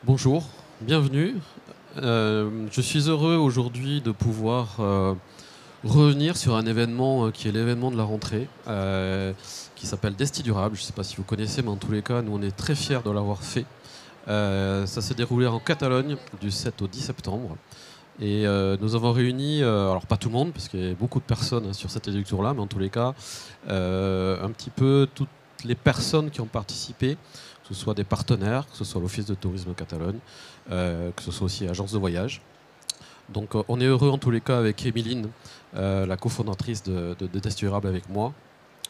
Bonjour, bienvenue. Je suis heureux aujourd'hui de pouvoir revenir sur un événement qui est l'événement de la rentrée, qui s'appelle Desti Durable. Je ne sais pas si vous connaissez, mais en tous les cas, nous on est très fiers de l'avoir fait. Ça s'est déroulé en Catalogne du 7 au 10 septembre. Et nous avons réuni, alors pas tout le monde, parce qu'il y a beaucoup de personnes sur cette électure-là, mais en tous les cas, un petit peu toutes les personnes qui ont participé, que ce soit des partenaires, que ce soit l'Office de tourisme Catalogne, que ce soit aussi l'agence de voyage. Donc on est heureux en tous les cas avec Émiline, la cofondatrice de Desti Durable avec moi,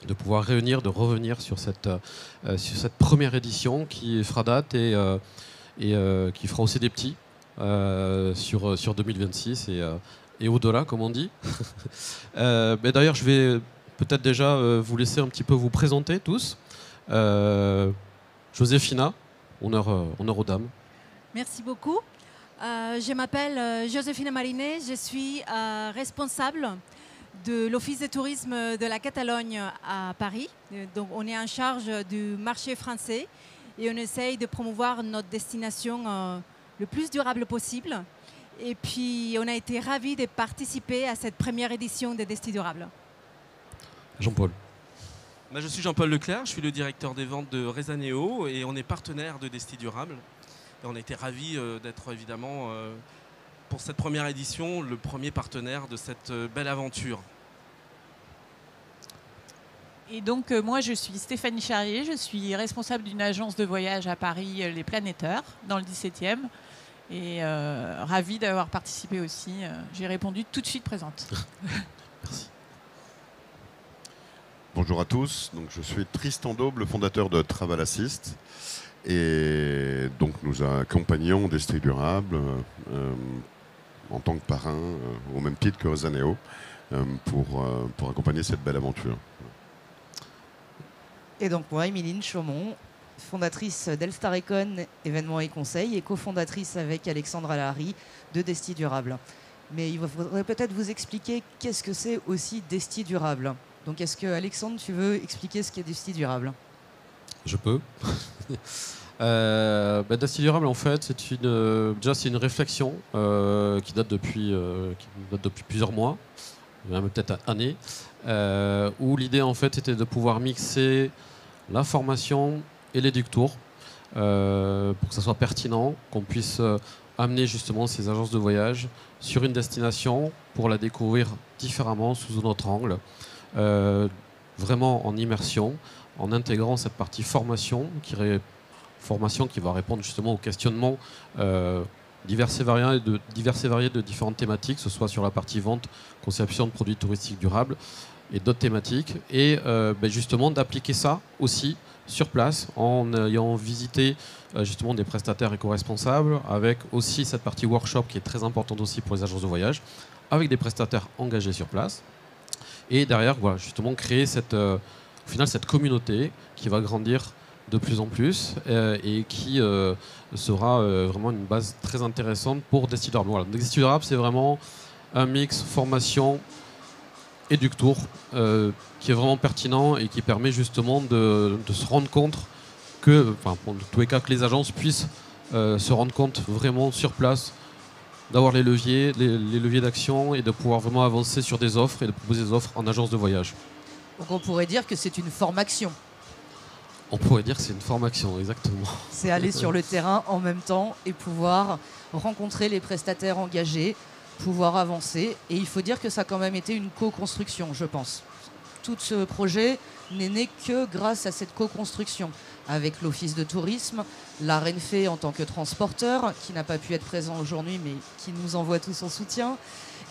de pouvoir de revenir sur cette première édition qui fera date et qui fera aussi des petits sur 2026 et au-delà, comme on dit. Mais d'ailleurs, je vais peut-être déjà vous laisser un petit peu vous présenter tous. Joséphina, honneur aux dames. Merci beaucoup. Je m'appelle Joséphine Marinet, je suis responsable de l'Office de tourisme de la Catalogne à Paris. Donc, on est en charge du marché français et on essaye de promouvoir notre destination le plus durable possible. Et puis, on a été ravis de participer à cette première édition de Desti Durable. Jean-Paul. Je suis Jean-Paul Leclerc, je suis le directeur des ventes de Rezaneo et on est partenaire de Desti Durable. Et on a été ravis d'être évidemment, pour cette première édition, le premier partenaire de cette belle aventure. Et donc moi je suis Stéphanie Charrier, je suis responsable d'une agence de voyage à Paris, Les Planéteurs, dans le 17e. Et ravie d'avoir participé aussi. J'ai répondu tout de suite présente. Merci. Bonjour à tous, donc, je suis Tristan Daube, le fondateur de Travel Assist. Et donc nous accompagnons Desti Durable en tant que parrain, au même titre que Rezaneo, pour accompagner cette belle aventure. Et donc moi, Émiline Chaumont, fondatrice d'Elstar Econ, événements et conseils, et cofondatrice avec Alexandre Allary de Desti Durable. Mais il faudrait peut-être vous expliquer qu'est-ce que c'est aussi Desti Durable. Donc est-ce que Alexandre, tu veux expliquer ce qu'est Desti Durable? Je peux. Desti Durable, en fait, c'est une réflexion qui date depuis plusieurs mois, même peut-être années, où l'idée, en fait, était de pouvoir mixer l'information et l'éductour pour que ça soit pertinent, qu'on puisse amener justement ces agences de voyage sur une destination pour la découvrir différemment sous un autre angle, vraiment en immersion, en intégrant cette partie formation qui va répondre justement aux questionnements divers et variés de différentes thématiques, que ce soit sur la partie vente, conception de produits touristiques durables et d'autres thématiques, et justement d'appliquer ça aussi sur place en ayant visité justement des prestataires éco-responsables, avec aussi cette partie workshop qui est très importante aussi pour les agences de voyage, avec des prestataires engagés sur place, et derrière voilà, justement créer au final cette communauté qui va grandir de plus en plus et qui sera vraiment une base très intéressante pour Desti Durable. Voilà, Desti Durable, c'est vraiment un mix formation éductour qui est vraiment pertinent et qui permet justement de se rendre compte que, enfin, pour tous les cas, que les agences puissent se rendre compte vraiment sur place, d'avoir les leviers d'action et de pouvoir vraiment avancer sur des offres et de proposer des offres en agence de voyage. Donc on pourrait dire que c'est une formation. On pourrait dire que c'est une formation, exactement. C'est aller sur le terrain en même temps et pouvoir rencontrer les prestataires engagés, pouvoir avancer. Et il faut dire que ça a quand même été une co-construction, je pense. Tout ce projet n'est né que grâce à cette co-construction avec l'Office de tourisme, la Renfe en tant que transporteur, qui n'a pas pu être présent aujourd'hui, mais qui nous envoie tout son soutien,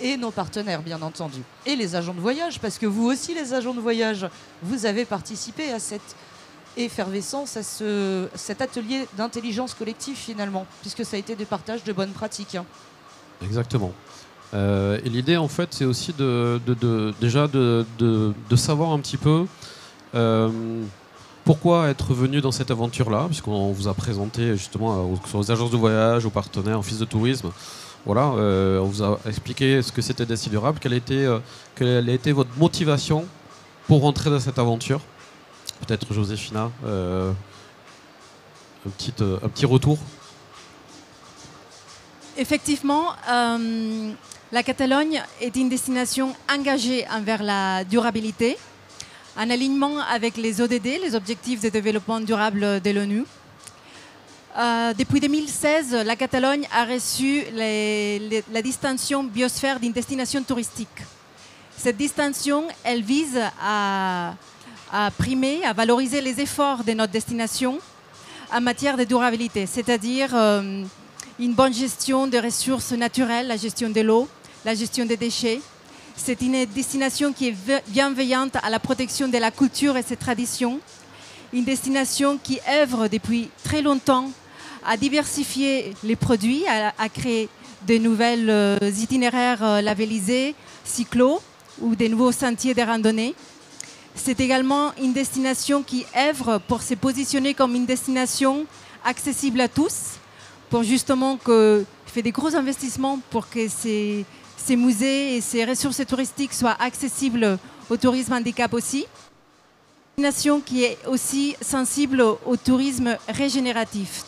et nos partenaires, bien entendu. Et les agents de voyage, parce que vous aussi, les agents de voyage, vous avez participé à cette effervescence, à cet atelier d'intelligence collective, finalement, puisque ça a été des partages de bonnes pratiques. Exactement. Et l'idée, en fait, c'est aussi déjà de savoir un petit peu pourquoi être venu dans cette aventure-là, puisqu'on vous a présenté justement aux agences de voyage, aux partenaires, aux offices de tourisme. Voilà, on vous a expliqué ce que c'était Desti Durable, quelle a été votre motivation pour rentrer dans cette aventure. Peut-être Joséphina, un petit retour. Effectivement, la Catalogne est une destination engagée envers la durabilité, en alignement avec les ODD, les Objectifs de développement durable de l'ONU. Depuis 2016, la Catalogne a reçu la distinction biosphère d'une destination touristique. Cette distinction, elle vise à primer, à valoriser les efforts de notre destination en matière de durabilité, c'est-à-dire une bonne gestion des ressources naturelles, la gestion de l'eau, la gestion des déchets. C'est une destination qui est bienveillante à la protection de la culture et ses traditions. Une destination qui œuvre depuis très longtemps à diversifier les produits, à créer de nouvelles itinéraires labellisés, cyclos ou des nouveaux sentiers de randonnée. C'est également une destination qui œuvre pour se positionner comme une destination accessible à tous, pour justement fait des gros investissements pour que ces musées et ces ressources touristiques soient accessibles au tourisme handicap aussi. Une destination qui est aussi sensible au tourisme régénératif.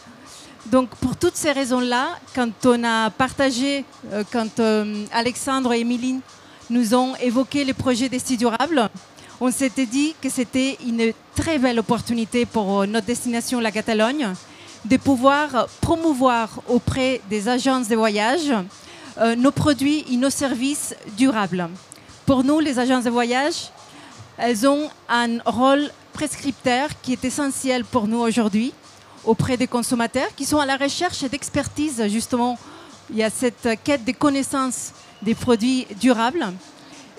Donc pour toutes ces raisons-là, quand on a partagé, quand Alexandre et Émilie nous ont évoqué les projets d'Esti Durable, on s'était dit que c'était une très belle opportunité pour notre destination, la Catalogne, de pouvoir promouvoir auprès des agences de voyage nos produits et nos services durables. Pour nous, les agences de voyage, elles ont un rôle prescripteur qui est essentiel pour nous aujourd'hui auprès des consommateurs qui sont à la recherche d'expertise. Justement, il y a cette quête de connaissances des produits durables.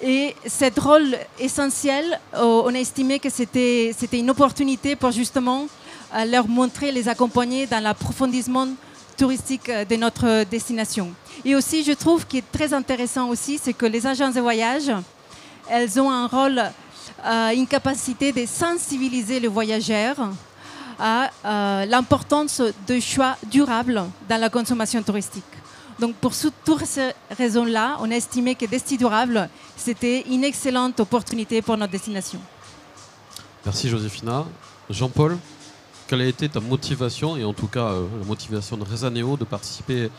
Et ce rôle essentiel, on a estimé que c'était une opportunité pour justement leur montrer, les accompagner dans l'approfondissement touristique de notre destination. Et aussi, je trouve qu'il est très intéressant aussi, c'est que les agences de voyage, elles ont un rôle, une capacité de sensibiliser le voyageur à l'importance de choix durables dans la consommation touristique. Donc pour toutes ces raisons-là, on a estimé que Desti Durable, c'était une excellente opportunité pour notre destination. Merci Joséphina. Jean-Paul, quelle a été ta motivation, et en tout cas la motivation de Rezaneo de participer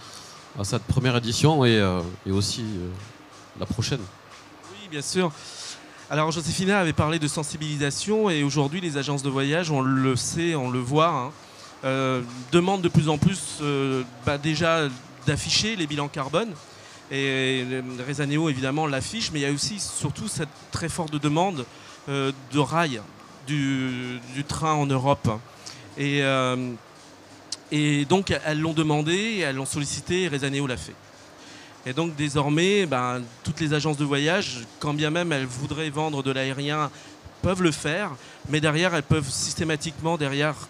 à cette première édition et aussi la prochaine? Oui, bien sûr. Alors Joséphina avait parlé de sensibilisation et aujourd'hui les agences de voyage, on le sait, on le voit, demandent de plus en plus déjà d'afficher les bilans carbone. Et Rezaneo évidemment l'affiche, mais il y a aussi surtout cette très forte demande de rail du train en Europe. Et donc elles l'ont demandé, elles l'ont sollicité et Rezaneo l'a fait. Et donc désormais, toutes les agences de voyage, quand bien même elles voudraient vendre de l'aérien, peuvent le faire, mais derrière elles peuvent systématiquement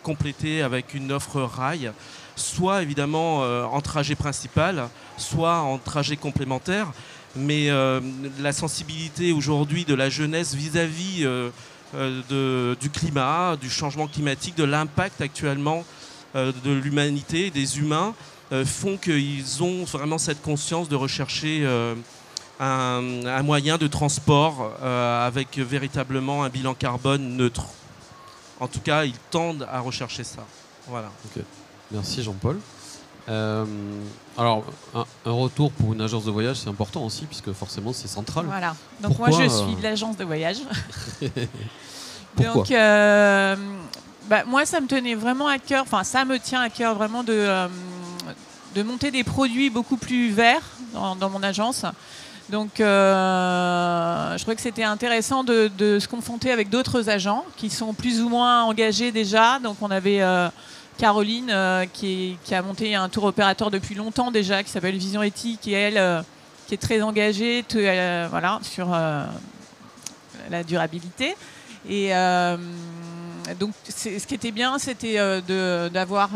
compléter avec une offre rail, soit évidemment en trajet principal, soit en trajet complémentaire. Mais la sensibilité aujourd'hui de la jeunesse vis-à-vis du climat, du changement climatique, de l'impact actuellement de l'humanité, des humains, font qu'ils ont vraiment cette conscience de rechercher un moyen de transport avec véritablement un bilan carbone neutre. En tout cas, ils tendent à rechercher ça. Voilà. Okay. Merci Jean-Paul. Alors, un retour pour une agence de voyage, c'est important aussi, puisque forcément, c'est central. Voilà. Donc pourquoi, moi, je suis de l'agence de voyage. Pourquoi? Donc, moi, ça me tenait vraiment à cœur, enfin, ça me tient à cœur vraiment de monter des produits beaucoup plus verts dans mon agence. Donc, je trouvais que c'était intéressant de se confronter avec d'autres agents qui sont plus ou moins engagés déjà. Donc, on avait Caroline qui a monté un tour opérateur depuis longtemps déjà, qui s'appelle Vision Éthique, et elle, qui est très engagée sur la durabilité. Et donc, ce qui était bien, c'était d'avoir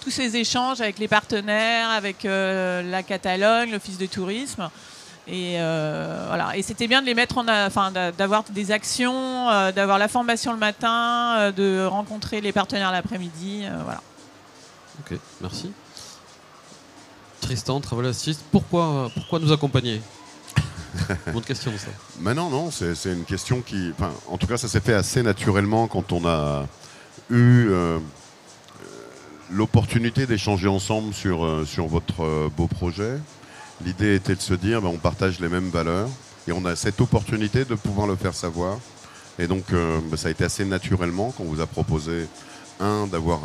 tous ces échanges avec les partenaires, avec la Catalogne, l'Office de tourisme. Et voilà. Et c'était bien de les mettre d'avoir des actions, d'avoir la formation le matin, de rencontrer les partenaires l'après-midi. Voilà. Ok, merci. Tristan, Travel Assist, pourquoi nous accompagner? Bonne question, ça. Mais non, c'est une question qui... en tout cas, ça s'est fait assez naturellement quand on a eu l'opportunité d'échanger ensemble sur votre beau projet. L'idée était de se dire, on partage les mêmes valeurs et on a cette opportunité de pouvoir le faire savoir. Et donc, ça a été assez naturellement qu'on vous a proposé, d'avoir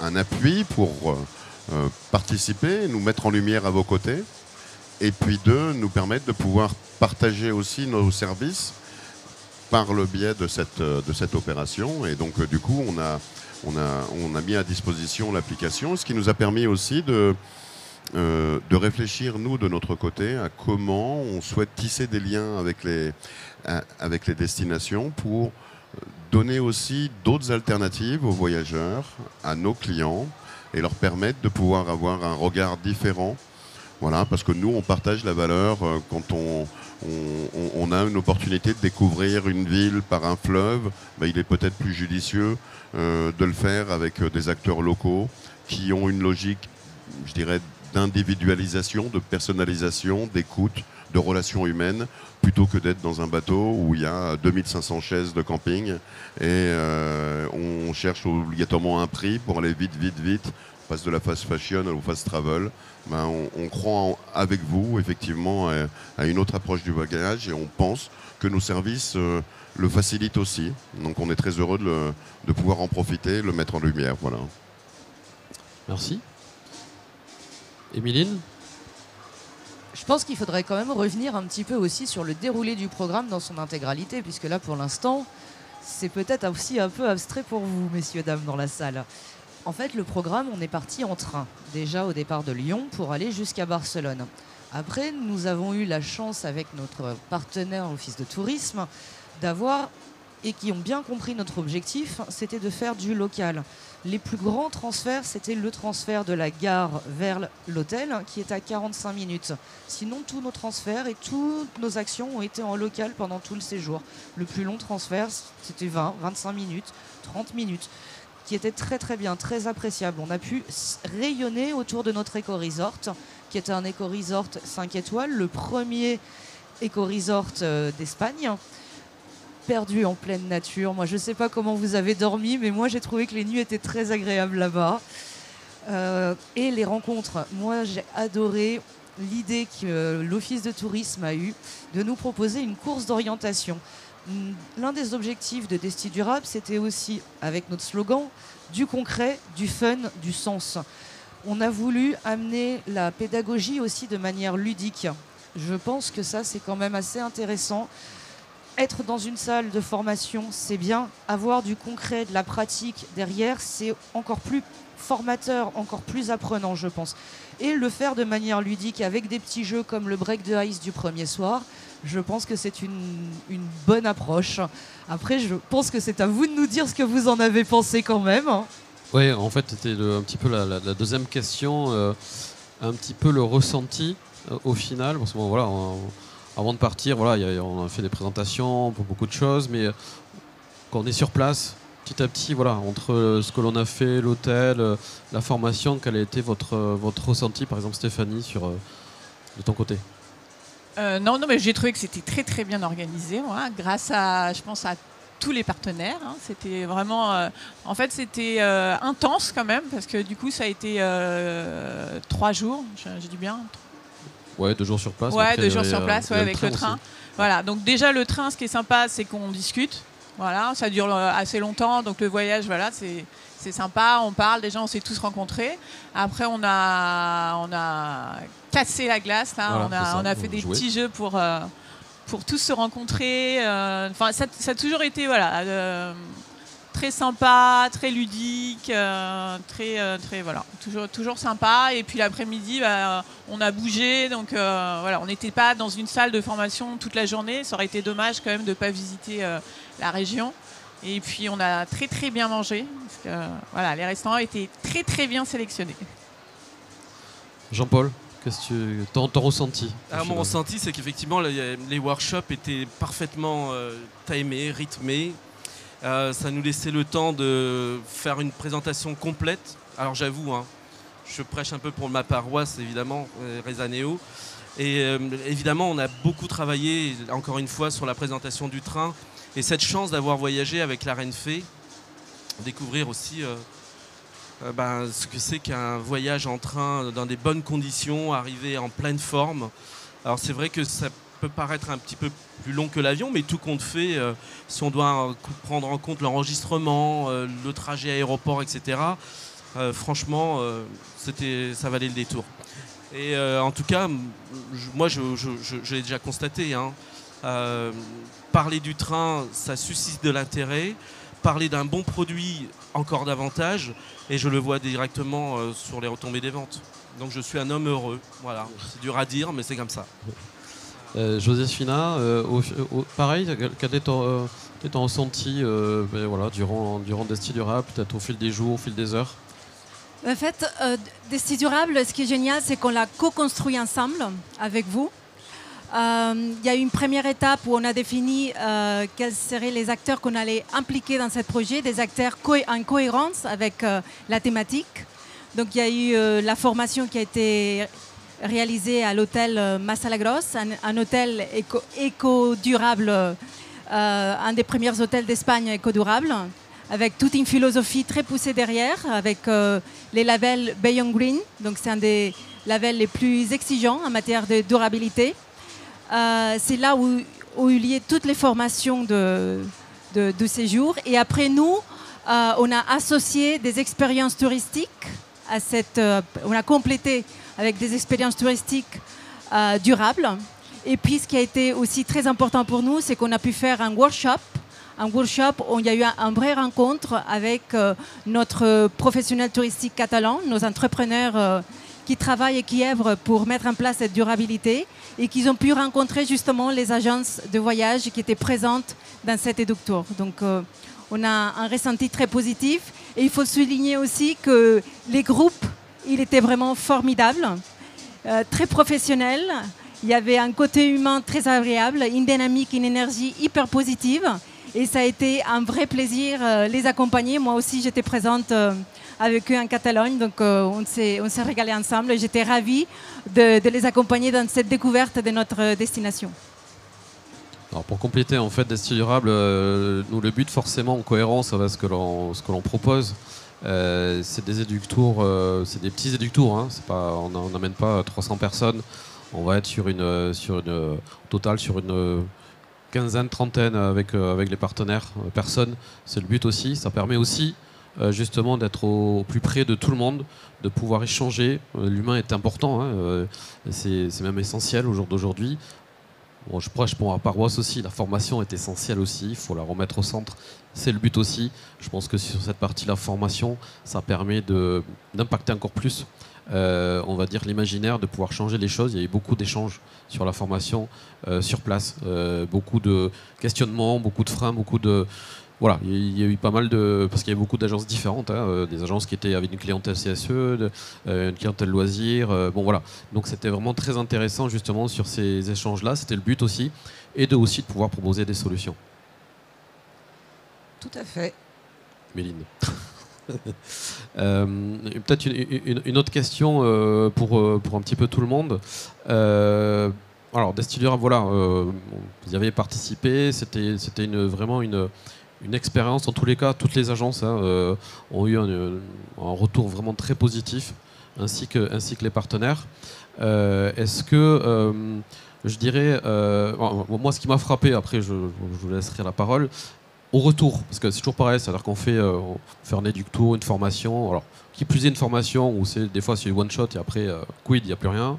un appui pour participer, nous mettre en lumière à vos côtés, et puis nous permettre de pouvoir partager aussi nos services par le biais de cette opération. Et donc, du coup, on a mis à disposition l'application, ce qui nous a permis aussi de réfléchir, nous, de notre côté, à comment on souhaite tisser des liens avec les destinations pour donner aussi d'autres alternatives aux voyageurs, à nos clients, et leur permettre de pouvoir avoir un regard différent. Voilà, parce que nous, on partage la valeur quand on a une opportunité de découvrir une ville par un fleuve, il est peut-être plus judicieux de le faire avec des acteurs locaux qui ont une logique, je dirais, d'individualisation, de personnalisation, d'écoute, de relations humaines, plutôt que d'être dans un bateau où il y a 2500 chaises de camping et on cherche obligatoirement un prix pour aller vite. On passe de la fast fashion au fast travel. On croit avec vous, effectivement, à une autre approche du voyage et on pense que nos services le facilitent aussi. Donc on est très heureux de pouvoir en profiter, le mettre en lumière. Voilà. Merci. Émiline ? Je pense qu'il faudrait quand même revenir un petit peu aussi sur le déroulé du programme dans son intégralité, puisque là, pour l'instant, c'est peut-être aussi un peu abstrait pour vous, messieurs, dames, dans la salle. En fait, le programme, on est parti en train, déjà au départ de Lyon, pour aller jusqu'à Barcelone. Après, nous avons eu la chance, avec notre partenaire Office de tourisme, d'avoir, et qui ont bien compris notre objectif, c'était de faire du local. Les plus grands transferts, c'était le transfert de la gare vers l'hôtel, qui est à 45 minutes. Sinon, tous nos transferts et toutes nos actions ont été en local pendant tout le séjour. Le plus long transfert, c'était 20, 25 minutes, 30 minutes, qui était très très bien, très appréciable. On a pu rayonner autour de notre éco-resort, qui était un éco-resort 5 étoiles, le premier éco-resort d'Espagne, perdu en pleine nature. Moi, je ne sais pas comment vous avez dormi, mais moi, j'ai trouvé que les nuits étaient très agréables là-bas. Et les rencontres. Moi, j'ai adoré l'idée que l'Office de tourisme a eue de nous proposer une course d'orientation. L'un des objectifs de Desti Durable, c'était aussi, avec notre slogan, du concret, du fun, du sens. On a voulu amener la pédagogie aussi de manière ludique. Je pense que ça, c'est quand même assez intéressant. Être dans une salle de formation, c'est bien. Avoir du concret, de la pratique derrière, c'est encore plus formateur, encore plus apprenant, je pense. Et le faire de manière ludique avec des petits jeux comme le break the ice du premier soir, je pense que c'est une bonne approche. Après, je pense que c'est à vous de nous dire ce que vous en avez pensé quand même. Oui, en fait, c'était un petit peu la deuxième question, un petit peu le ressenti au final, parce que bon, voilà, avant de partir, voilà, on a fait des présentations pour beaucoup de choses, mais quand on est sur place, petit à petit, voilà, entre ce que l'on a fait, l'hôtel, la formation, quel a été votre ressenti, par exemple Stéphanie, de ton côté? Non, mais j'ai trouvé que c'était très très bien organisé, moi, grâce à, je pense, à tous les partenaires. Hein. C'était vraiment, en fait, c'était intense quand même, parce que du coup, ça a été 3 jours, j'ai dit bien. Ouais, 2 jours sur place. Ouais, après, 2 jours sur place, ouais, avec le train. Aussi. Voilà, donc déjà le train, ce qui est sympa, c'est qu'on discute. Voilà, ça dure assez longtemps, donc le voyage, voilà, c'est sympa. On parle, déjà, on s'est tous rencontrés. Après, on a cassé la glace, là. Voilà, on a fait des petits jeux pour tous se rencontrer. Enfin, ça a toujours été, voilà. Très sympa, très ludique, très voilà, toujours sympa. Et puis l'après-midi, on a bougé, donc voilà, on n'était pas dans une salle de formation toute la journée. Ça aurait été dommage quand même de ne pas visiter la région. Et puis on a très très bien mangé, parce que voilà, les restaurants étaient très très bien sélectionnés. Jean-Paul, qu'est-ce que ton ressenti? Mon ressenti, c'est qu'effectivement les workshops étaient parfaitement timés, rythmés. Ça nous laissait le temps de faire une présentation complète. Alors j'avoue, hein, je prêche un peu pour ma paroisse, évidemment, Rezaneo. Et évidemment, on a beaucoup travaillé, encore une fois, sur la présentation du train. Et cette chance d'avoir voyagé avec la Reine Fée, découvrir aussi ce que c'est qu'un voyage en train dans des bonnes conditions, arriver en pleine forme. Alors c'est vrai que ça peut paraître un petit peu plus long que l'avion, mais tout compte fait, si on doit prendre en compte l'enregistrement, le trajet aéroport, etc., franchement, ça valait le détour. Et en tout cas, moi je l'ai déjà constaté, hein, parler du train, ça suscite de l'intérêt. Parler d'un bon produit, encore davantage. Et je le vois directement sur les retombées des ventes. Donc je suis un homme heureux. Voilà. C'est dur à dire, mais c'est comme ça. Joséphina, pareil, quel est ton ressenti voilà, durant Destis Durable, peut-être au fil des jours, au fil des heures? En fait, Destis Durable, ce qui est génial, c'est qu'on l'a co-construit ensemble avec vous. Il y a eu une première étape où on a défini quels seraient les acteurs qu'on allait impliquer dans ce projet, des acteurs en cohérence avec la thématique. Donc il y a eu la formation qui a été réalisée à l'hôtel Massalagros, un hôtel éco-durable, un des premiers hôtels d'Espagne éco-durable, avec toute une philosophie très poussée derrière, avec les labels Beyond Green. Donc c'est un des labels les plus exigeants en matière de durabilité. C'est là où il y a toutes les formations de séjour. Et après nous, on a associé des expériences touristiques à on a complété avec des expériences touristiques durables. Et puis ce qui a été aussi très important pour nous, c'est qu'on a pu faire un workshop où il y a eu une vraie rencontre avec notre professionnel touristique catalan, nos entrepreneurs qui travaillent et qui œuvrent pour mettre en place cette durabilité et qu'ils ont pu rencontrer justement les agences de voyage qui étaient présentes dans cet éductour. Donc on a un ressenti très positif et il faut souligner aussi que les groupes, ils étaient vraiment formidables, très professionnels. Il y avait un côté humain très agréable, une dynamique, une énergie hyper positive et ça a été un vrai plaisir les accompagner. Moi aussi j'étais présente avec eux en Catalogne, donc on s'est régalé ensemble et j'étais ravie de les accompagner dans cette découverte de notre destination. Alors pour compléter en fait Destis Durable, nous le but forcément en cohérence avec ce que l'on propose, c'est des éductours, c'est des petits éductours, hein, c'est pas, on n'amène pas 300 personnes, on va être sur une total sur une quinzaine, trentaine avec les partenaires, personnes, c'est le but aussi, ça permet aussi justement d'être au plus près de tout le monde, de pouvoir échanger. L'humain est important, hein, c'est même essentiel au jour d'aujourd'hui. Bon, je prêche pour ma paroisse aussi, la formation est essentielle aussi, il faut la remettre au centre, c'est le but aussi. Je pense que sur cette partie, la formation, ça permet d'impacter encore plus, on va dire, l'imaginaire, de pouvoir changer les choses. Il y a eu beaucoup d'échanges sur la formation, sur place, beaucoup de questionnements, beaucoup de freins, beaucoup de... Voilà, il y a eu pas mal de... Parce qu'il y avait beaucoup d'agences différentes, hein, des agences qui étaient avec une clientèle CSE, une clientèle loisir, bon voilà. Donc c'était vraiment très intéressant justement sur ces échanges-là, c'était le but aussi, et aussi de pouvoir proposer des solutions. Tout à fait. Méline. Peut-être une autre question pour un petit peu tout le monde. Alors, Destis Durable, voilà, vous y avez participé, c'était vraiment une expérience. En tous les cas, toutes les agences ont eu un retour vraiment très positif, ainsi que les partenaires. Est-ce que, je dirais, moi ce qui m'a frappé, après je vous laisserai la parole, au retour, parce que c'est toujours pareil, c'est-à-dire qu'on fait un éductour, une formation, alors qui plus est une formation où des fois c'est one shot et après quid, il n'y a plus rien.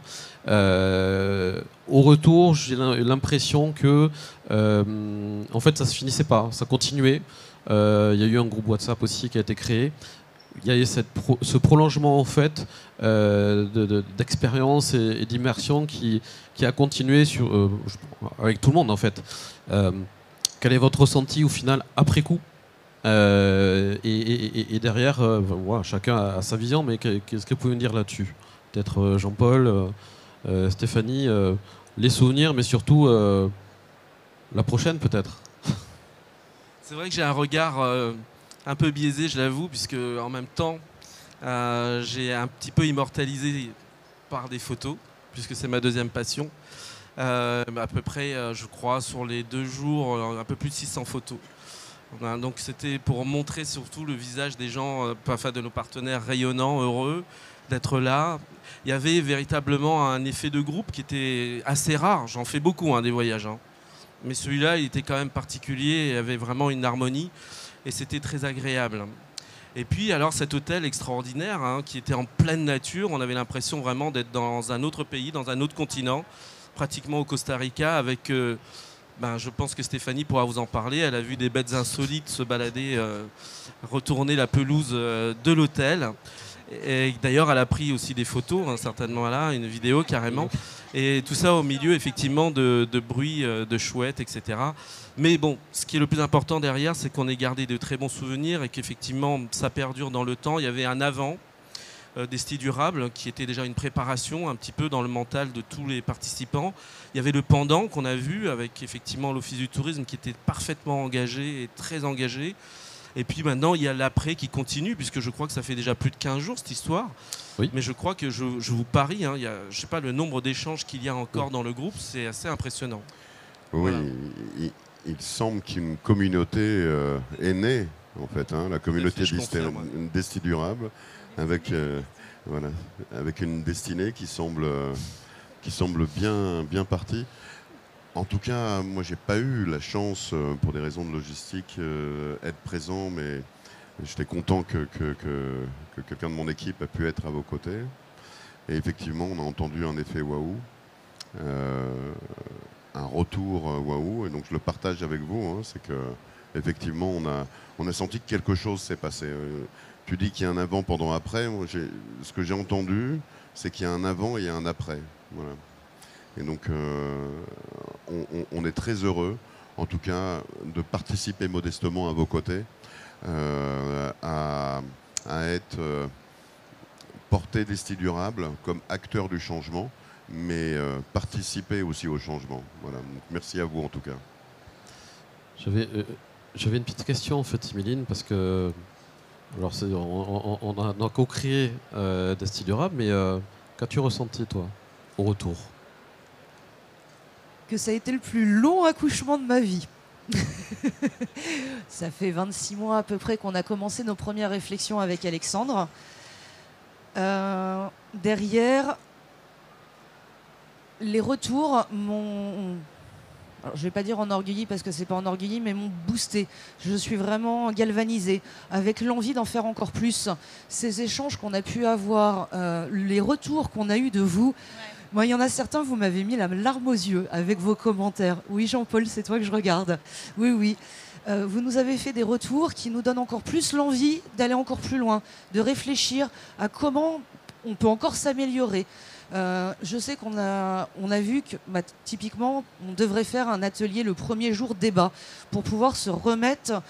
Au retour, j'ai l'impression que en fait ça se finissait pas, ça continuait. Il y a eu un groupe WhatsApp aussi qui a été créé. Il y a eu ce prolongement en fait d'expérience et d'immersion qui a continué avec tout le monde en fait. Quel est votre ressenti au final après coup et derrière, voilà, chacun a sa vision, mais qu'est-ce que vous pouvez me dire là-dessus? Peut-être Jean-Paul, Stéphanie, les souvenirs, mais surtout la prochaine peut-être. C'est vrai que j'ai un regard un peu biaisé, je l'avoue, puisque en même temps, j'ai un petit peu immortalisé par des photos, puisque c'est ma deuxième passion. À peu près, je crois, sur les 2 jours, un peu plus de 600 photos. Donc c'était pour montrer surtout le visage des gens, enfin de nos partenaires rayonnants, heureux d'être là. Il y avait véritablement un effet de groupe qui était assez rare. J'en fais beaucoup des voyages. Mais celui-là, il était quand même particulier, il y avait vraiment une harmonie et c'était très agréable. Et puis alors cet hôtel extraordinaire qui était en pleine nature, on avait l'impression vraiment d'être dans un autre pays, dans un autre continent, pratiquement au Costa Rica avec... je pense que Stéphanie pourra vous en parler. Elle a vu des bêtes insolites se balader, retourner la pelouse de l'hôtel. Et d'ailleurs, elle a pris aussi des photos, certainement là, une vidéo carrément. Et tout ça au milieu, effectivement, de bruit, de chouettes, etc. Mais bon, ce qui est le plus important derrière, c'est qu'on ait gardé de très bons souvenirs et qu'effectivement, ça perdure dans le temps. Il y avait un avant d'Esti Durable qui était déjà une préparation un petit peu dans le mental de tous les participants. Il y avait le pendant qu'on a vu avec effectivement l'Office du tourisme qui était parfaitement engagé et très engagé. Et puis maintenant, il y a l'après qui continue, puisque je crois que ça fait déjà plus de 15 jours, cette histoire. Oui. Mais je crois que je vous parie, il y a, je ne sais pas le nombre d'échanges qu'il y a encore dans le groupe, c'est assez impressionnant. Oui, Voilà. il semble qu'une communauté est née, en fait, la communauté je confirme, d'Esti Durable, avec une destinée qui semble bien partie. En tout cas, moi, j'ai pas eu la chance, pour des raisons de logistique, être présent, mais j'étais content que quelqu'un de mon équipe a pu être à vos côtés. Et effectivement, on a entendu un effet waouh, un retour waouh, et donc je le partage avec vous. C'est que effectivement, on a senti que quelque chose s'est passé. Tu dis qu'il y a un avant, pendant, après. Moi, ce que j'ai entendu, c'est qu'il y a un avant et un après. Voilà. Et donc, on est très heureux, en tout cas, de participer modestement à vos côtés, à être porté d'Esti Durable comme acteur du changement, mais participer aussi au changement. Voilà. Donc, merci à vous, en tout cas. J'avais une petite question, en fait, Émiline, parce que alors on a co-créé d'Esti Durable, mais qu'as-tu ressenti, toi, au retour ? Que ça a été le plus long accouchement de ma vie. Ça fait 26 mois à peu près qu'on a commencé nos premières réflexions avec Alexandre. Derrière, les retours m'ont... Alors, je ne vais pas dire enorgueilli parce que c'est pas enorgueilli, mais m'ont boosté. Je suis vraiment galvanisée, avec l'envie d'en faire encore plus. Ces échanges qu'on a pu avoir, les retours qu'on a eus de vous... Ouais. Moi, il y en a certains, vous m'avez mis la larme aux yeux avec vos commentaires. Oui, Jean-Paul, c'est toi que je regarde. Oui, oui. Vous nous avez fait des retours qui nous donnent encore plus l'envie d'aller encore plus loin, de réfléchir à comment on peut encore s'améliorer. Je sais qu'on a vu que, typiquement, on devrait faire un atelier le premier jour débat pour pouvoir se remettre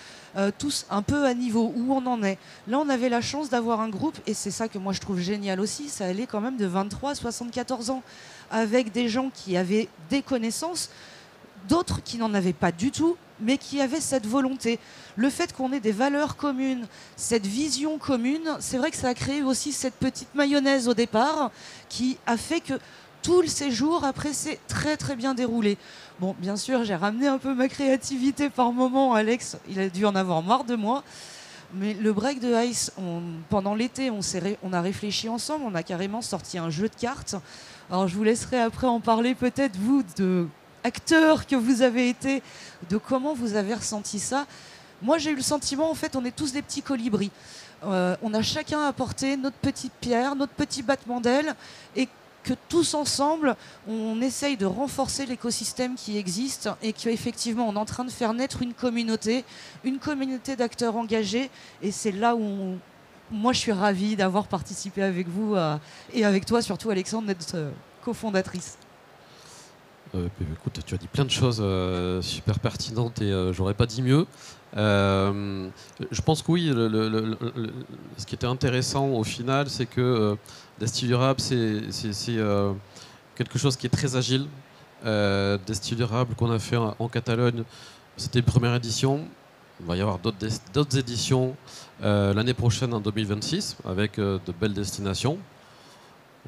tous un peu à niveau, où on en est. Là, on avait la chance d'avoir un groupe, et c'est ça que moi je trouve génial aussi, ça allait quand même de 23 à 74 ans, avec des gens qui avaient des connaissances, d'autres qui n'en avaient pas du tout, mais qui avaient cette volonté. Le fait qu'on ait des valeurs communes, cette vision commune, c'est vrai que ça a créé aussi cette petite mayonnaise au départ, qui a fait que tout le séjour, après, s'est très très bien déroulé. Bon, bien sûr, j'ai ramené un peu ma créativité par moment. Alex, il a dû en avoir marre de moi. Mais le break de Ice, pendant l'été, on a réfléchi ensemble, on a carrément sorti un jeu de cartes. Alors, je vous laisserai après en parler peut-être, vous, de acteurs que vous avez été, de comment vous avez ressenti ça. Moi, j'ai eu le sentiment, en fait, on est tous des petits colibris. On a chacun apporté notre petite pierre, notre petit battement d'aile, et que tous ensemble, on essaye de renforcer l'écosystème qui existe et qu'effectivement, on est en train de faire naître une communauté d'acteurs engagés. Et c'est là où moi, je suis ravie d'avoir participé avec vous et avec toi, surtout Alexandre, d'être cofondatrice. Écoute, tu as dit plein de choses super pertinentes et j'aurais pas dit mieux. Je pense que oui, ce qui était intéressant au final, c'est que d'Esti Durable, c'est quelque chose qui est très agile. D'Esti Durable qu'on a fait en Catalogne, c'était une première édition. Il va y avoir d'autres éditions l'année prochaine en 2026 avec de belles destinations.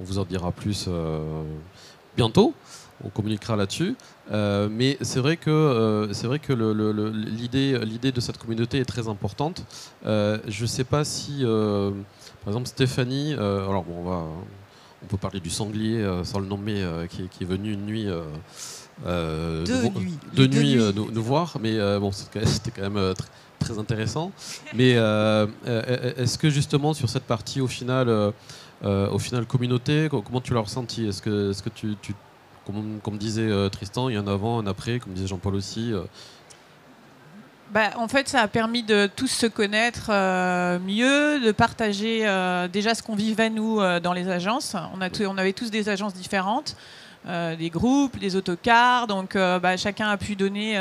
On vous en dira plus bientôt. On communiquera là-dessus. Mais c'est vrai que, l'idée de cette communauté est très importante. Je ne sais pas si, par exemple, Stéphanie, alors bon, on peut parler du sanglier sans le nommer, qui est venu une nuit. Deux nuits nous voir, mais bon, c'était quand même très intéressant. Mais est-ce que justement sur cette partie au final communauté, comment tu l'as ressenti? Est-ce que tu comme disait Tristan, il y a un avant, un après, comme disait Jean-Paul aussi. En fait, ça a permis de tous se connaître mieux, de partager déjà ce qu'on vivait nous dans les agences. On avait tous des agences différentes. Des groupes, des autocars, donc chacun a pu donner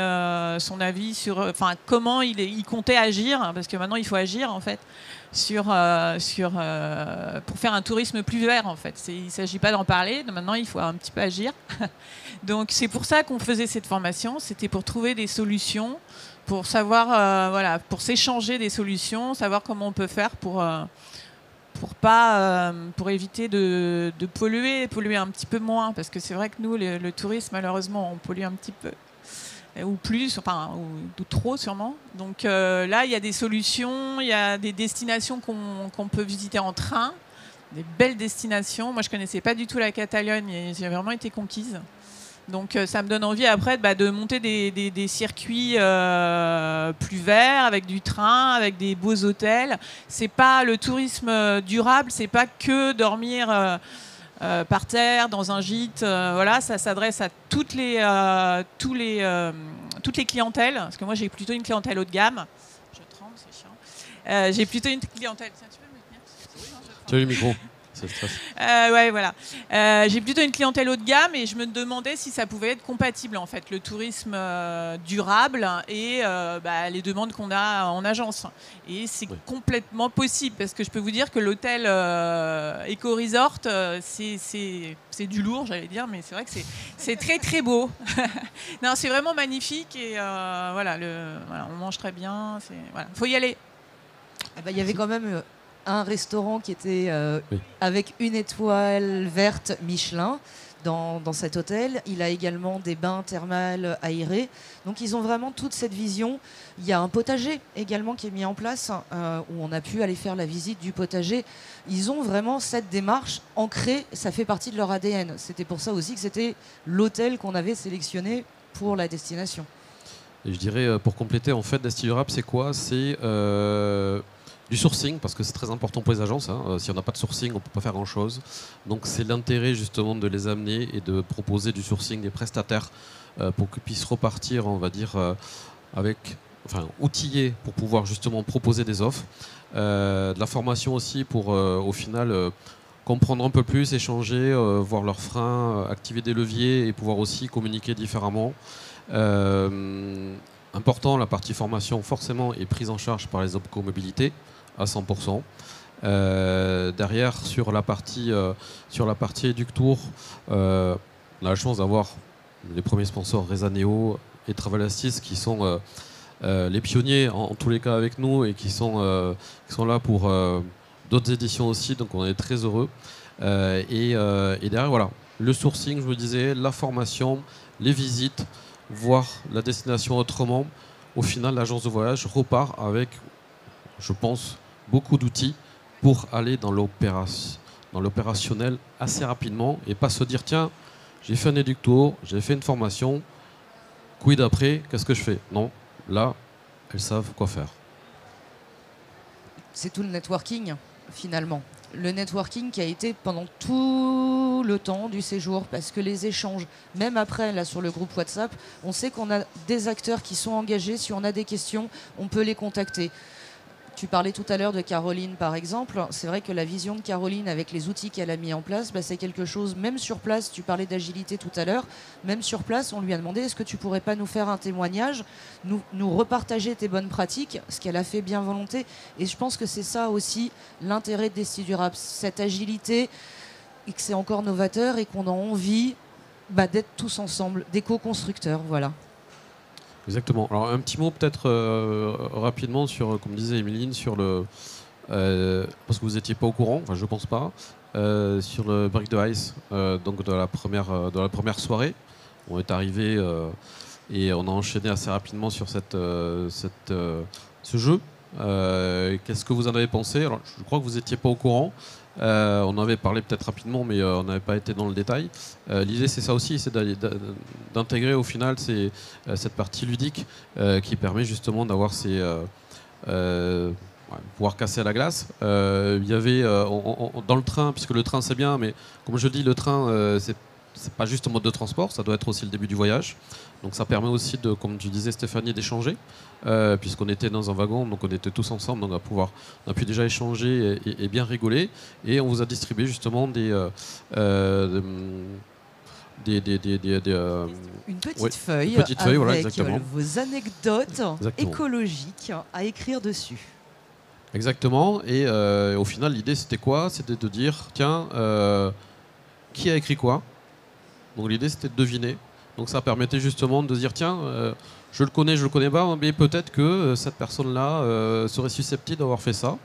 son avis sur comment il comptait agir, parce que maintenant il faut agir en fait pour faire un tourisme plus vert en fait. Il ne s'agit pas d'en parler, maintenant il faut un petit peu agir. Donc c'est pour ça qu'on faisait cette formation, c'était pour trouver des solutions, pour savoir pour s'échanger des solutions, savoir comment on peut faire pour éviter de polluer un petit peu moins, parce que c'est vrai que nous, le tourisme, malheureusement, on pollue un petit peu, ou plus, ou trop sûrement. Donc là, il y a des solutions, il y a des destinations qu'on peut visiter en train, des belles destinations. Moi, je ne connaissais pas du tout la Catalogne et j'ai vraiment été conquise. Donc ça me donne envie après de monter des circuits plus verts, avec du train, avec des beaux hôtels. C'est pas le tourisme durable, c'est pas que dormir par terre dans un gîte. Voilà, ça s'adresse à toutes les clientèles. Parce que moi j'ai plutôt une clientèle haut de gamme. Je tremble, c'est chiant. J'ai plutôt une clientèle. Tiens, tu peux me tenir? Oui, non, je tremble. Tu as le micro. Ouais, voilà. J'ai plutôt une clientèle haut de gamme et je me demandais si ça pouvait être compatible en fait, le tourisme durable et les demandes qu'on a en agence. Et c'est complètement possible, parce que je peux vous dire que l'hôtel Eco Resort, c'est du lourd, j'allais dire, mais c'est vrai que c'est très très beau. Non, c'est vraiment magnifique et on mange très bien. Faut y aller. Il y avait quand même un restaurant qui était avec une étoile verte Michelin dans cet hôtel. Il a également des bains thermales aérés. Donc ils ont vraiment toute cette vision. Il y a un potager également qui est mis en place où on a pu aller faire la visite du potager. Ils ont vraiment cette démarche ancrée. Ça fait partie de leur ADN. C'était pour ça aussi que c'était l'hôtel qu'on avait sélectionné pour la destination. Et je dirais, pour compléter, en fait, Destinurable, c'est quoi? C'est du sourcing, parce que c'est très important pour les agences. Si on n'a pas de sourcing, on ne peut pas faire grand-chose. Donc c'est l'intérêt justement de les amener et de proposer du sourcing des prestataires pour qu'ils puissent repartir, on va dire, outillés pour pouvoir justement proposer des offres. De la formation aussi pour, au final, comprendre un peu plus, échanger, voir leurs freins, activer des leviers et pouvoir aussi communiquer différemment. Important, la partie formation forcément est prise en charge par les OPCO Mobilité à 100%. Derrière, sur la partie Eductour, on a la chance d'avoir les premiers sponsors Rezaneo et Travel Assist qui sont les pionniers en tous les cas avec nous et qui sont là pour d'autres éditions aussi, donc on est très heureux. Et derrière, voilà, le sourcing, je vous disais, la formation, les visites, voir la destination autrement. Au final, l'agence de voyage repart avec, je pense, beaucoup d'outils pour aller dans l'opérationnel assez rapidement et pas se dire tiens, j'ai fait un éductour, j'ai fait une formation, quid après, qu'est-ce que je fais? Non, là, elles savent quoi faire. C'est tout le networking, finalement. Le networking qui a été pendant tout le temps du séjour, parce que les échanges, même après, là, sur le groupe WhatsApp, on sait qu'on a des acteurs qui sont engagés. Si on a des questions, on peut les contacter. Tu parlais tout à l'heure de Caroline, par exemple. C'est vrai que la vision de Caroline avec les outils qu'elle a mis en place, c'est quelque chose, même sur place, tu parlais d'agilité tout à l'heure, même sur place, on lui a demandé est-ce que tu pourrais pas nous faire un témoignage, nous repartager tes bonnes pratiques, ce qu'elle a fait bien volonté. Et je pense que c'est ça aussi l'intérêt de Destinurable, cette agilité, et que c'est encore novateur et qu'on a envie d'être tous ensemble, des co-constructeurs, voilà. Exactement. Alors un petit mot peut-être rapidement sur, comme disait Emeline, sur parce que vous n'étiez pas au courant, enfin je pense pas, sur le Break the Ice, donc de la première soirée. On est arrivé et on a enchaîné assez rapidement sur ce jeu. Qu'est-ce que vous en avez pensé? Alors, je crois que vous n'étiez pas au courant. On en avait parlé peut-être rapidement, mais on n'avait pas été dans le détail. L'idée, c'est ça aussi, c'est d'intégrer au final cette partie ludique qui permet justement d'avoir pouvoir casser la glace. Il y avait dans le train, puisque le train c'est bien, mais comme je dis, le train c'est pas juste un mode de transport, ça doit être aussi le début du voyage. Donc ça permet aussi de, comme tu disais Stéphanie, d'échanger, puisqu'on était dans un wagon, donc on était tous ensemble, donc on a pu déjà échanger et bien rigoler. Et on vous a distribué justement une petite feuille avec voilà, vos anecdotes écologiques à écrire dessus. Exactement. Et au final, l'idée c'était quoi? C'était de dire, tiens, qui a écrit quoi? Donc l'idée c'était de deviner. Donc ça permettait justement de dire, tiens, je le connais pas, mais peut-être que cette personne-là serait susceptible d'avoir fait ça.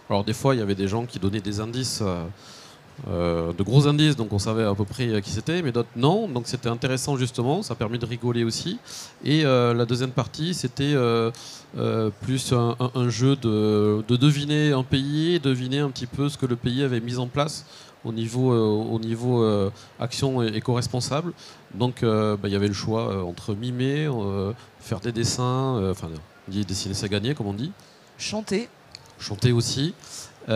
Alors des fois, il y avait des gens qui donnaient des indices, de gros indices, donc on savait à peu près qui c'était, mais d'autres non. Donc c'était intéressant justement, ça permet de rigoler aussi. Et la deuxième partie, c'était plus un jeu de deviner un pays, deviner un petit peu ce que le pays avait mis en place au niveau action éco-responsable. Donc il y avait le choix entre mimer, faire des dessins, enfin dessiner c'est gagner comme on dit. Chanter aussi. Ça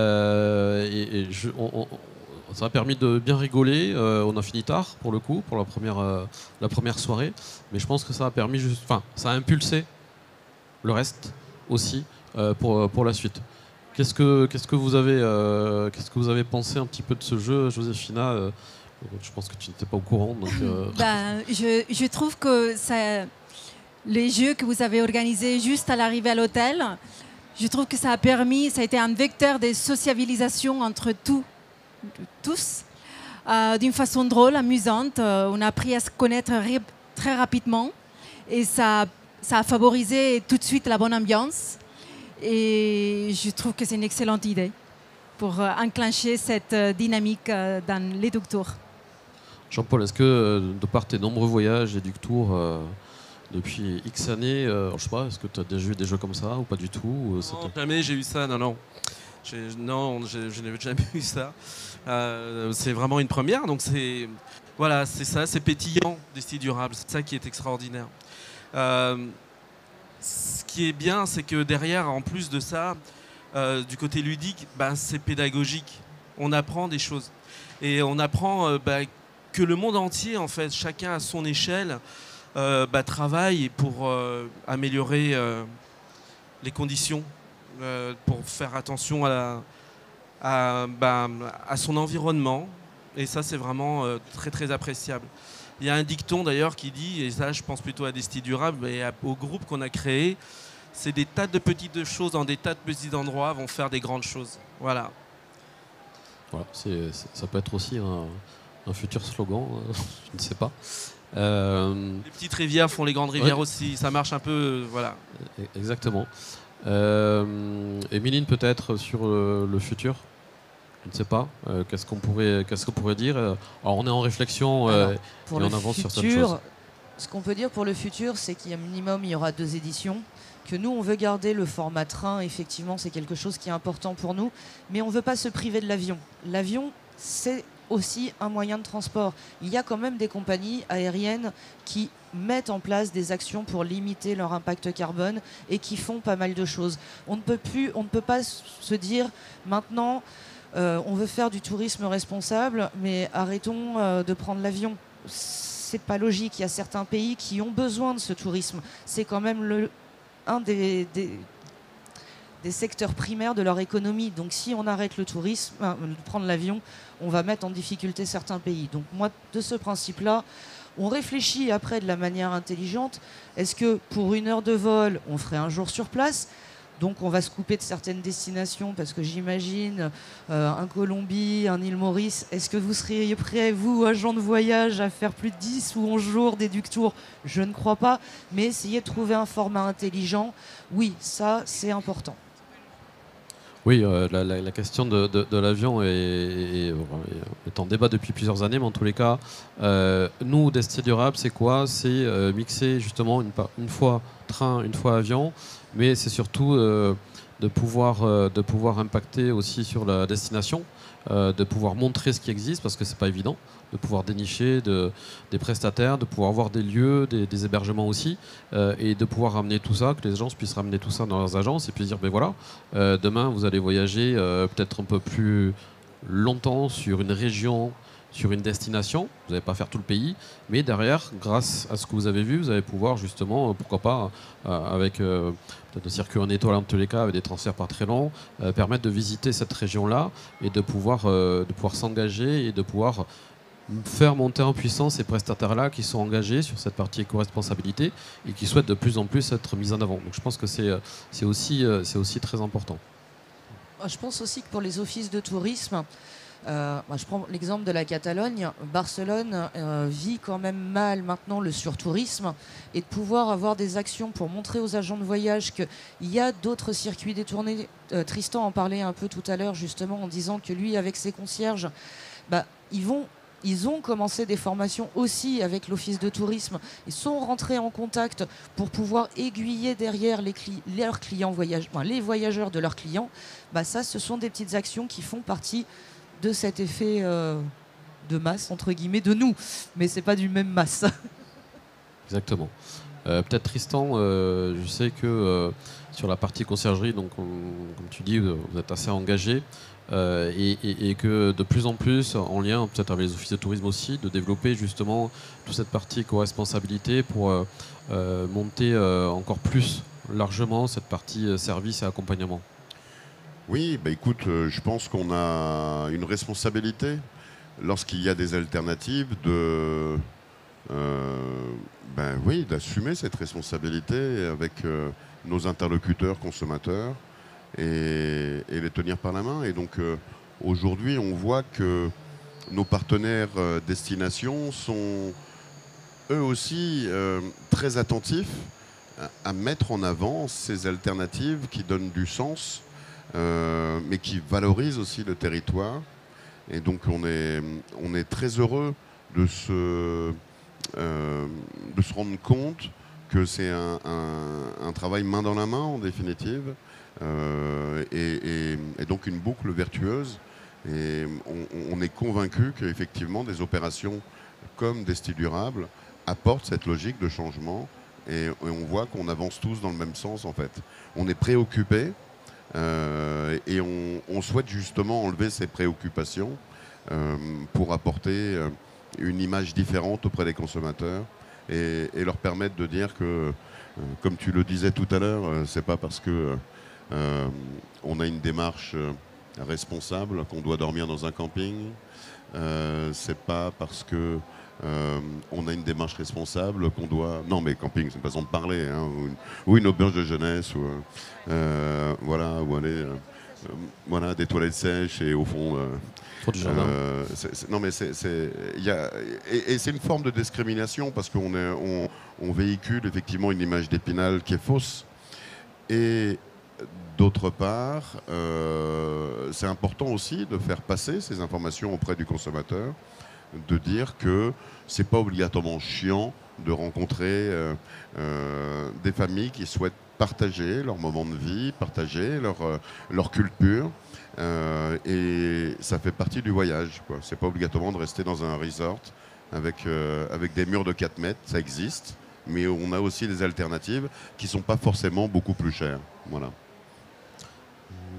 a permis de bien rigoler. On a fini tard pour le coup, pour la première soirée. Mais je pense que ça a permis ça a impulsé le reste aussi pour la suite. Qu'est-ce que vous avez pensé un petit peu de ce jeu, Joséphina? Je pense que tu n'étais pas au courant. Donc, je trouve que les jeux que vous avez organisés juste à l'arrivée à l'hôtel, je trouve que ça a été un vecteur de sociabilisation entre tous, d'une façon drôle, amusante. On a appris à se connaître très rapidement et ça a favorisé tout de suite la bonne ambiance. Et je trouve que c'est une excellente idée pour enclencher cette dynamique dans les Duc Tours. Jean-Paul, est-ce que de par tes nombreux voyages et Duc Tours depuis X années, je sais pas, est-ce que tu as déjà eu des jeux comme ça ou pas du tout? Non, jamais j'ai eu ça, non. Je n'ai jamais eu ça. C'est vraiment une première, donc c'est ça, c'est pétillant, des styles durables, c'est ça qui est extraordinaire. Ce qui est bien, c'est que derrière, en plus de ça, du côté ludique, c'est pédagogique. On apprend des choses. Et on apprend que le monde entier, en fait, chacun à son échelle, travaille pour améliorer les conditions, pour faire attention à son environnement. Et ça, c'est vraiment très, très appréciable. Il y a un dicton d'ailleurs qui dit, et ça je pense plutôt à des styles durables et au groupe qu'on a créé, c'est des tas de petites choses dans des tas de petits endroits vont faire des grandes choses. Voilà. Voilà, ça peut être aussi un futur slogan, je ne sais pas. Les petites rivières font les grandes rivières aussi, ça marche un peu, voilà. Exactement. Émiline peut-être sur le futur? Je ne sais pas. Qu'est-ce qu'on pourrait dire? Alors, on est en réflexion et on avance sur certaines choses. Ce qu'on peut dire pour le futur, c'est qu'il y a minimum, il y aura 2 éditions. Que nous, on veut garder le format train. Effectivement, c'est quelque chose qui est important pour nous. Mais on ne veut pas se priver de l'avion. L'avion, c'est aussi un moyen de transport. Il y a quand même des compagnies aériennes qui mettent en place des actions pour limiter leur impact carbone et qui font pas mal de choses. On ne peut pas se dire maintenant... on veut faire du tourisme responsable, mais arrêtons de prendre l'avion. C'est pas logique. Il y a certains pays qui ont besoin de ce tourisme. C'est quand même un des secteurs primaires de leur économie. Donc si on arrête le tourisme, de prendre l'avion, on va mettre en difficulté certains pays. Donc moi, de ce principe-là, on réfléchit après de la manière intelligente. Est-ce que pour 1 heure de vol, on ferait un jour sur place ? Donc on va se couper de certaines destinations parce que j'imagine un Colombie, un île Maurice. Est-ce que vous seriez prêt, vous, agent de voyage, à faire plus de 10 ou 11 jours des Duc Tours? Je ne crois pas, mais essayez de trouver un format intelligent. Oui, ça, c'est important. Oui, la question de l'avion est en débat depuis plusieurs années, mais en tous les cas, nous, Destinée Durable, c'est quoi? C'est mixer justement une fois train, une fois avion, mais c'est surtout de pouvoir impacter aussi sur la destination, de pouvoir montrer ce qui existe, parce que c'est pas évident, de pouvoir dénicher des prestataires, de pouvoir avoir des lieux, des hébergements aussi, et de pouvoir ramener tout ça, que les agences puissent ramener tout ça dans leurs agences, et puis dire, ben voilà, demain vous allez voyager peut-être un peu plus longtemps sur une région, sur une destination, vous n'allez pas faire tout le pays, mais derrière, grâce à ce que vous avez vu, vous allez pouvoir justement, pourquoi pas, avec peut-être un circuit en étoile en tous les cas, avec des transferts pas très longs, permettre de visiter cette région-là et de pouvoir s'engager et de pouvoir faire monter en puissance ces prestataires-là qui sont engagés sur cette partie éco-responsabilité et qui souhaitent de plus en plus être mis en avant. Donc je pense que c'est aussi très important. Je pense aussi que pour les offices de tourisme, je prends l'exemple de la Catalogne. Barcelone vit quand même mal maintenant le surtourisme, et de pouvoir avoir des actions pour montrer aux agents de voyage qu'il y a d'autres circuits détournés. Tristan en parlait un peu tout à l'heure justement en disant que lui, avec ses concierges, ils ont commencé des formations aussi avec l'office de tourisme. Ils sont rentrés en contact pour pouvoir aiguiller derrière leurs clients les voyageurs de leurs clients. Ça, ce sont des petites actions qui font partie de cet effet de masse, entre guillemets, de nous. Mais c'est pas du même masse. Exactement. Peut-être Tristan, je sais que sur la partie conciergerie, donc comme tu dis, vous êtes assez engagé. Et que de plus en plus, en lien peut-être avec les offices de tourisme aussi, de développer justement toute cette partie éco-responsabilité pour monter encore plus largement cette partie service et accompagnement. Oui, écoute, je pense qu'on a une responsabilité lorsqu'il y a des alternatives d'assumer cette responsabilité avec nos interlocuteurs consommateurs et les tenir par la main. Et donc aujourd'hui, on voit que nos partenaires destinations sont eux aussi très attentifs à mettre en avant ces alternatives qui donnent du sens, mais qui valorisent aussi le territoire. Et donc on est très heureux de se rendre compte que c'est un travail main dans la main en définitive, et donc une boucle vertueuse. Et on est convaincu qu'effectivement des opérations comme Destinée Durable apportent cette logique de changement, et on voit qu'on avance tous dans le même sens en fait. On est préoccupés, et on souhaite justement enlever ces préoccupations pour apporter une image différente auprès des consommateurs et leur permettre de dire que, comme tu le disais tout à l'heure, c'est pas parce que on a une démarche responsable qu'on doit dormir dans un camping, c'est pas parce que on a une démarche responsable qu'on doit... Non, mais camping, c'est une façon de parler, hein, ou une auberge de jeunesse, ou ou aller... des toilettes sèches et au fond... non, mais c'est une forme de discrimination parce qu'on véhicule effectivement une image d'Épinal qui est fausse. Et d'autre part, c'est important aussi de faire passer ces informations auprès du consommateur, de dire que c'est pas obligatoirement chiant de rencontrer des familles qui souhaitent partager leur moment de vie, partager leur culture, et ça fait partie du voyage, quoi. C'est pas obligatoirement de rester dans un resort avec des murs de 4 mètres, ça existe, mais on a aussi des alternatives qui sont pas forcément beaucoup plus chères. Voilà.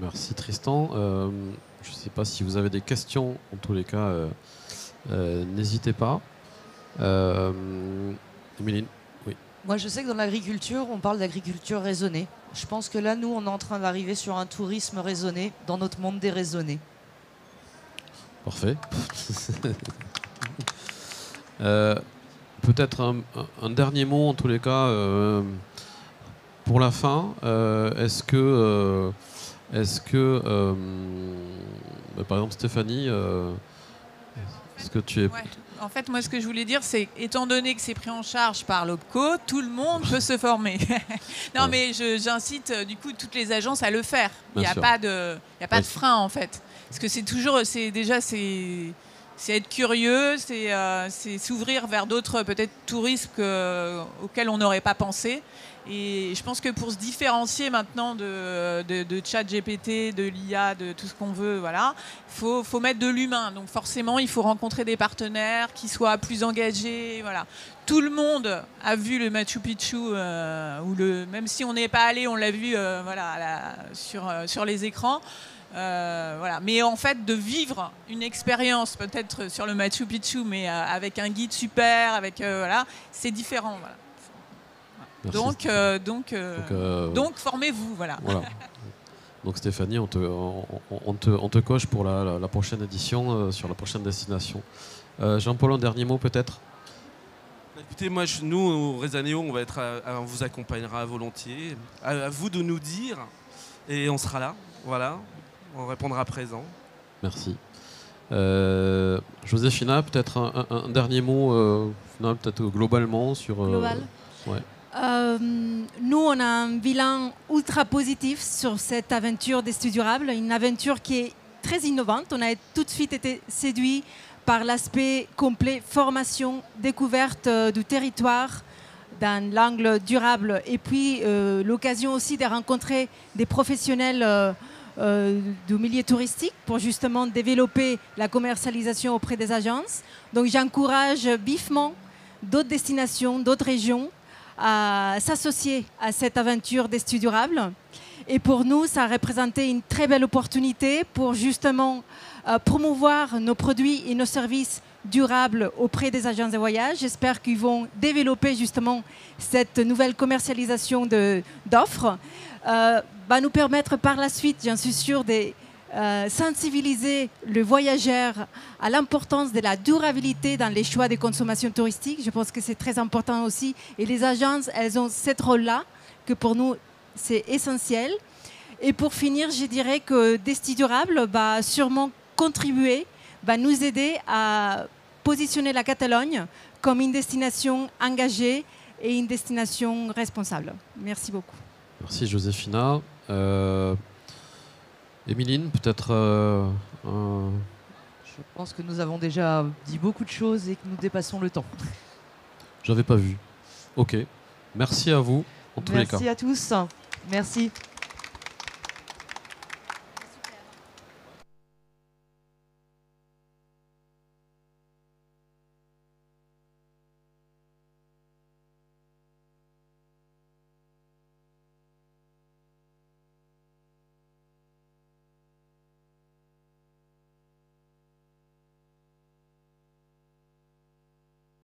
Merci Tristan. Je ne sais pas si vous avez des questions, en tous les cas, n'hésitez pas. Émilie, oui. Moi, je sais que dans l'agriculture, on parle d'agriculture raisonnée. Je pense que là, nous, on est en train d'arriver sur un tourisme raisonné dans notre monde déraisonné. Parfait. Peut-être un dernier mot, en tous les cas, pour la fin. Est-ce que par exemple, Stéphanie, Parce que tu es... Ouais. En fait, moi, ce que je voulais dire, c'est étant donné que c'est pris en charge par l'OPCO, tout le monde peut se former. Non, Ouais. mais j'incite du coup toutes les agences à le faire. Il n'y Bien a sûr. pas de, il y a pas Oui. de frein en fait. Parce que c'est toujours, c'est être curieux, c'est s'ouvrir vers d'autres peut-être tourismes auxquels on n'aurait pas pensé. Et je pense que pour se différencier maintenant de ChatGPT, de l'IA, de tout ce qu'on veut, voilà, faut mettre de l'humain. Donc forcément, il faut rencontrer des partenaires qui soient plus engagés. Voilà. Tout le monde a vu le Machu Picchu, même si on n'est pas allé, on l'a vu sur les écrans. Voilà. Mais en fait, de vivre une expérience peut-être sur le Machu Picchu, mais avec un guide super, voilà, c'est différent. Voilà. Merci. Donc formez-vous, voilà. Voilà. Donc Stéphanie, on te coche pour la prochaine édition, sur la prochaine destination. Jean-Paul, un dernier mot peut-être? Écoutez, nous, au Rezaneo, on vous accompagnera volontiers. À vous de nous dire, et on sera là, voilà. On répondra présent. Merci. Joséphina, peut-être un dernier mot, peut-être globalement sur... Global. Ouais. Nous, on a un bilan ultra positif sur cette aventure des studios durables, une aventure qui est très innovante. On a tout de suite été séduits par l'aspect complet formation, découverte du territoire dans l'angle durable et puis l'occasion aussi de rencontrer des professionnels du milieu touristique pour justement développer la commercialisation auprès des agences. Donc j'encourage vivement d'autres destinations, d'autres régions à s'associer à cette aventure des studios durables. Et pour nous, ça a représenté une très belle opportunité pour justement promouvoir nos produits et nos services durables auprès des agences de voyage. J'espère qu'ils vont développer justement cette nouvelle commercialisation d'offres. Va nous permettre par la suite, j'en suis sûre, de sensibiliser le voyageur à l'importance de la durabilité dans les choix de consommation touristique. Je pense que c'est très important aussi. Et les agences, elles ont ce rôle-là, que pour nous, c'est essentiel. Et pour finir, je dirais que Desti Durable va sûrement contribuer, va nous aider à positionner la Catalogne comme une destination engagée et une destination responsable. Merci beaucoup. Merci Joséphina. Émiline, peut-être Je pense que nous avons déjà dit beaucoup de choses et que nous dépassons le temps. J'avais pas vu. Ok. Merci à vous, en tous les cas. Merci à tous. Merci.